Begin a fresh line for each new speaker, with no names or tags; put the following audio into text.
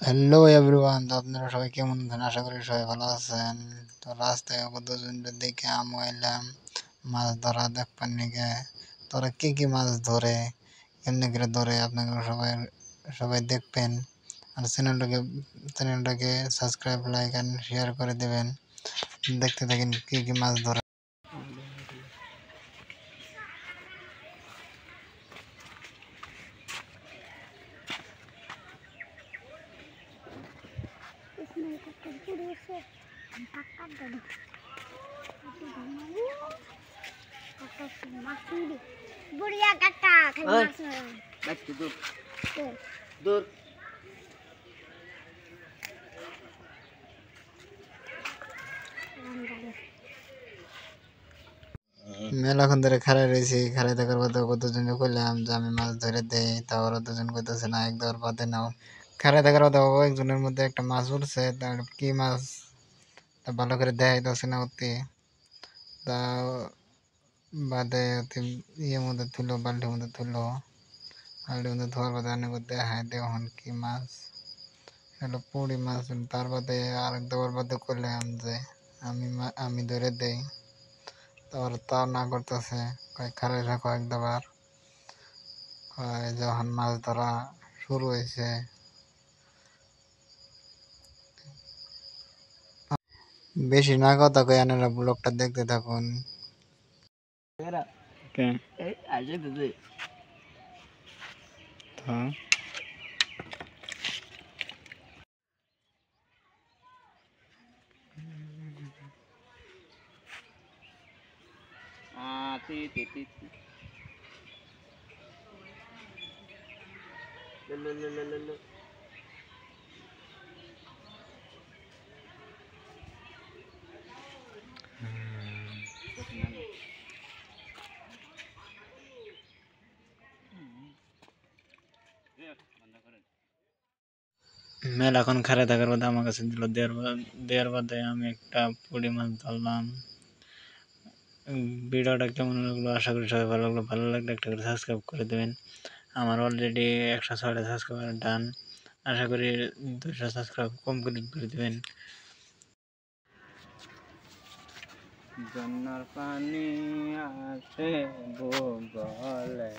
Hello everyone, তো আপনারা সবাই কেমন আছেন? আশা করি সবাই ভালো আছেন। তো রাস্তায় কতজনকে দেখে আমি এলাম মাছ ধরা দেখবার নিকে। তোরা কি কি মাছ ধরে, কেমনি করে ধরে, আপনাকে সবাই দেখবেন। আর চ্যানেলটাকে সাবস্ক্রাইব, লাইক অ্যান্ড শেয়ার করে দেবেন। দেখতে থাকেন কি কি মাছ ধরে।
बुढ़िया कट्टा दूर
মেলাক্ষণ ধরে খাড়াই রয়েছি, খাড়াই থাকার বাদে কতজন কইলাম যে আমি মাছ ধরে দেই, তা ওরা দুজন কইতেছে না, এক দেওয়ার বাদে নাও। খাড়াই থাকার বাদে একজনের মধ্যে একটা মাছ উঠছে, তার কি মাছ তা ভালো করে দেখাইতেছে না অতি। তা বাদে ইয়ের মধ্যে তুললো, বাল্টির মধ্যে তুললো, বাল্টির মধ্যে ধোয়ার বাদে অনেক দেখায় দেখুন কি মাছ, হলো পুঁটি মাছ। তার বাদে আরেক দেওয়ার বাদে করলাম যে আমি ধরে দেই, তারপর তাও না করতেছে, খারাই রাখো এক দেবার। যখন মাছ ধরা শুরু হয়েছে, বেশি না কথা কই, আপনারা ব্লগটা দেখতে থাকুন। মেলাক্ষণ খাড়াই থাকার বাদে আমার কাছে দিল, দেওয়ার বাদে আমি একটা পুঁটি মাছ ধরলাম। ভিডিওটা কেমন লাগলো? আশা করি সবাই ভালো লাগলো। ভালো লাগলে একটা করে সাবস্ক্রাইব করে দেবেন। আমার অলরেডি 106টা সাবস্ক্রাইবার ডান। আশা করি 200 সাবস্ক্রাইব কমপ্লিট করে দেবেন। জন্নার পানি আসে ভূগোলে।